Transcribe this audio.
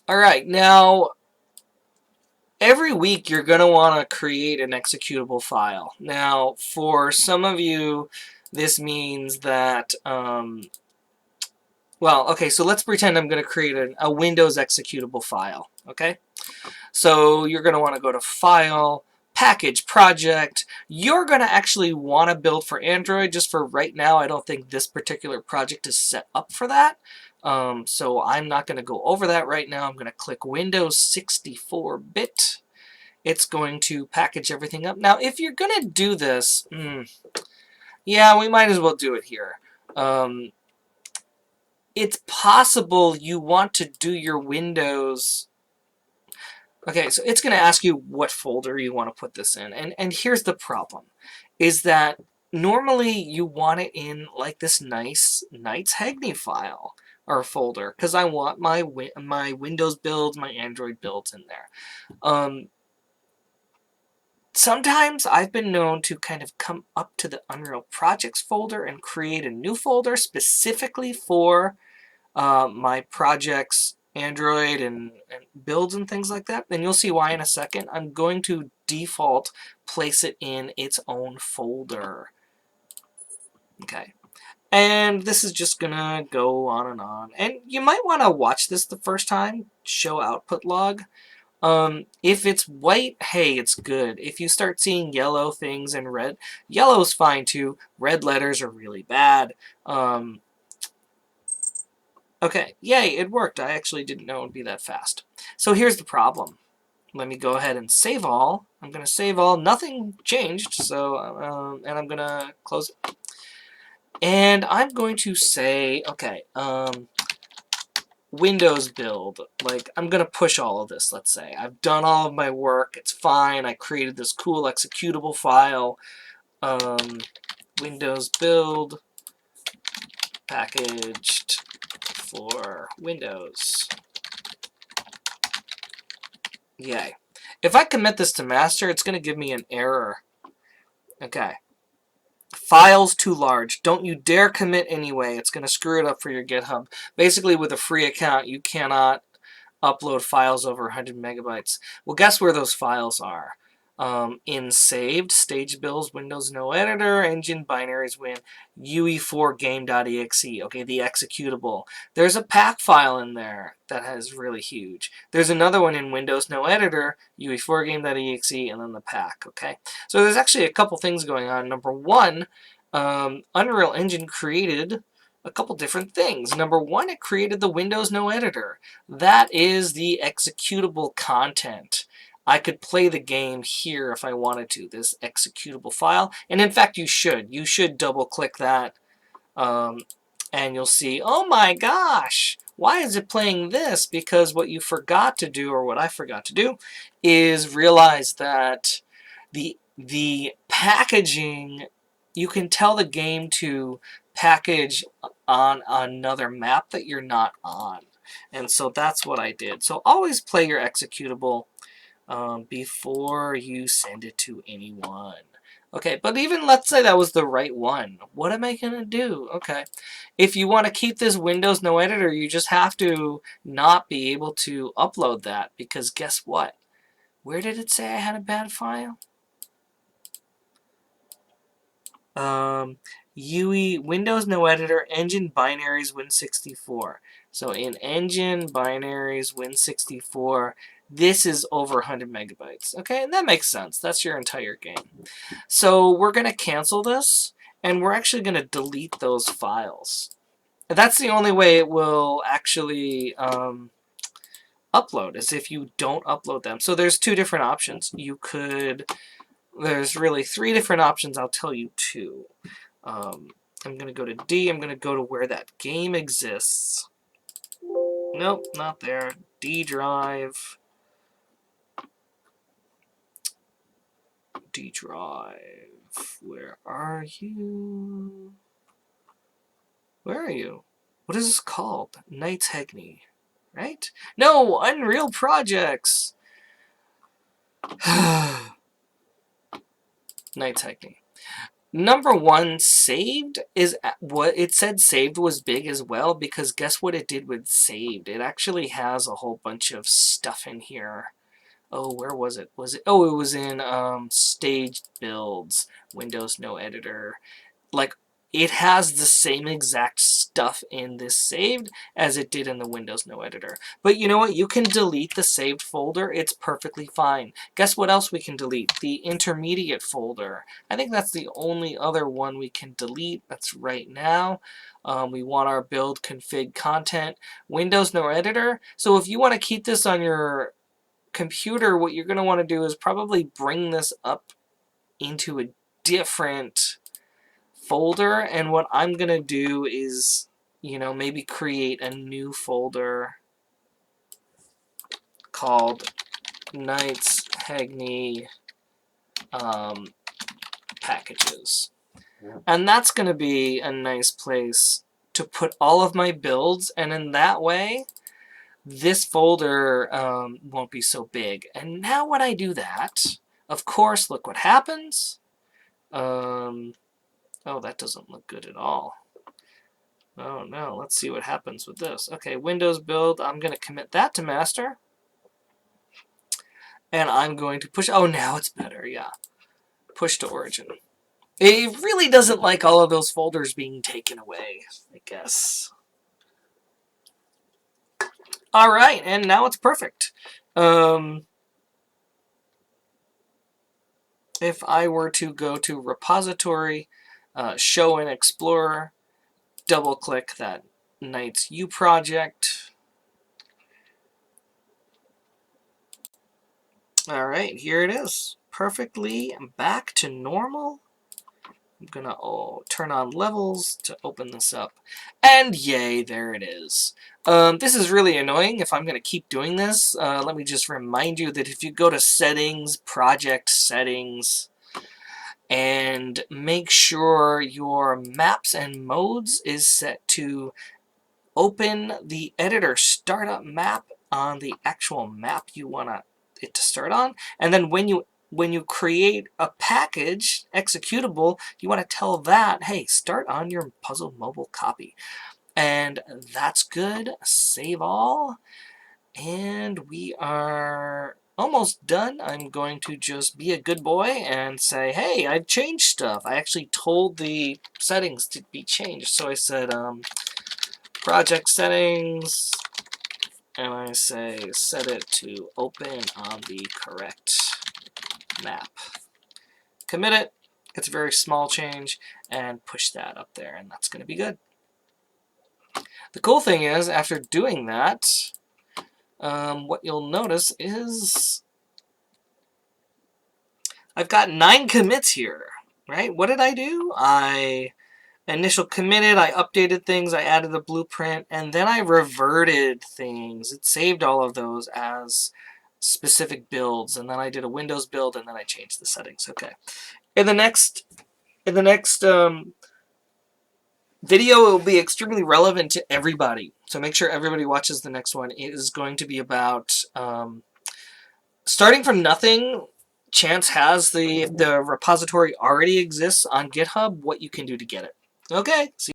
Alright, now every week you're going to want to create an executable file. Now, for some of you, this means that, well, okay, so let's pretend I'm going to create a Windows executable file, okay? So you're going to want to go to File, Package, Project. You're going to actually want to build for Android. Just for right now, I don't think this particular project is set up for that. So I'm not going to go over that right now. I'm going to click Windows 64-bit. It's going to package everything up. Now, if you're going to do this, yeah, we might as well do it here. It's possible you want to do your Windows. Okay, so it's going to ask you what folder you want to put this in. And here's the problem, is that normally you want it in like this nice Knights Hagney file or folder, because I want my Windows builds, my Android builds in there. Sometimes I've been known to kind of come up to the Unreal Projects folder and create a new folder specifically for my projects, Android, and builds and things like that. And you'll see why in a second. I'm going to default place it in its own folder. Okay. And this is just going to go on and on. And you might want to watch this the first time, show output log. If it's white, hey, it's good. If you start seeing yellow things and red, yellow's fine too. Red letters are really bad. Okay, yay, it worked. I actually didn't know it would be that fast. So here's the problem. Let me go ahead and save all. I'm going to save all. Nothing changed, so, and I'm going to close it. And I'm going to say, okay, Windows build. Like, I'm going to push all of this, let's say. I've done all of my work. It's fine. I created this cool executable file. Windows build packaged for Windows. Yay. If I commit this to master, it's going to give me an error. Okay. Files too large. Don't you dare commit anyway. It's going to screw it up for your GitHub. Basically, with a free account, you cannot upload files over 100 megabytes. Well, guess where those files are? In saved, stage builds, Windows no editor, engine binaries win, UE4game.exe. Okay, the executable. There's a pack file in there that is really huge. There's another one in Windows no editor, UE4game.exe, and then the pack. Okay, so there's actually a couple things going on. Number one, Unreal Engine created a couple different things. Number one, it created the Windows no editor. That is the executable content. I could play the game here if I wanted to, this executable file. And in fact, you should. You should double click that and you'll see, oh my gosh, why is it playing this? Because what you forgot to do, or what I forgot to do, is realize that the packaging, you can tell the game to package on another map that you're not on. And so that's what I did. So always play your executable before you send it to anyone. Okay, but even let's say that was the right one. What am I going to do? Okay, if you want to keep this Windows no editor, you just have to not be able to upload that, because guess what? Where did it say I had a bad file? UE Windows no editor, engine binaries Win64. So in engine binaries Win64, this is over 100 megabytes. Okay, and that makes sense. That's your entire game. So we're going to cancel this, and we're actually going to delete those files. That's the only way it will actually upload, is if you don't upload them. So there's two different options. There's really three different options. I'll tell you two. I'm going to go to D. I'm going to go to where that game exists. Nope, not there. D drive. D drive. Where are you? Where are you? What is this called? Knights Hagney, right? No, Unreal Projects. Knights Hagney. Number one, saved is what it said. Saved was big as well because guess what it did with saved? It actually has a whole bunch of stuff in here. Oh, where was it? Was it? Oh, it was in staged builds, Windows no editor. Like, it has the same exact stuff in this saved as it did in the Windows no editor. But you know what? You can delete the saved folder. It's perfectly fine. Guess what else we can delete? The intermediate folder. I think that's the only other one we can delete. That's right now. We want our build config content. Windows no editor. So if you want to keep this on your computer, what you're going to want to do is probably bring this up into a different folder, and what I'm going to do is, maybe create a new folder called Knights Hagney Packages. And that's going to be a nice place to put all of my builds, and in that way, this folder won't be so big. And now when I do that, of course, look what happens. Oh, that doesn't look good at all. Oh no, let's see what happens with this. Okay, Windows build, I'm going to commit that to master. And I'm going to push, oh, now it's better, yeah. Push to origin. It really doesn't like all of those folders being taken away, I guess. All right, and now it's perfect. If I were to go to repository, show in Explorer, double click that Knights U project. All right, here it is. Perfectly back to normal. I'm gonna turn on levels to open this up. And yay, there it is. This is really annoying if I'm gonna keep doing this. Let me just remind you that if you go to settings, project settings, and make sure your maps and modes is set to open the editor startup map on the actual map you want it to start on, and then when you create a package executable, you want to tell that, hey, start on your Puzzle mobile copy. And that's good. Save all. And we are almost done. I'm going to just be a good boy and say, hey, I've changed stuff. I actually told the settings to be changed. So I said project settings, and I say set it to open on the correct map. Commit it. It's a very small change, and push that up there, and that's going to be good. The cool thing is, after doing that, what you'll notice is I've got 9 commits here, right? What did I do? I initial committed, I updated things, I added a blueprint, and then I reverted things. It saved all of those as specific builds, and then I did a Windows build, and then I changed the settings. Okay. In the next video, it will be extremely relevant to everybody. So make sure everybody watches the next one. It is going to be about starting from nothing. Chance has the repository already exists on GitHub, what you can do to get it. Okay, see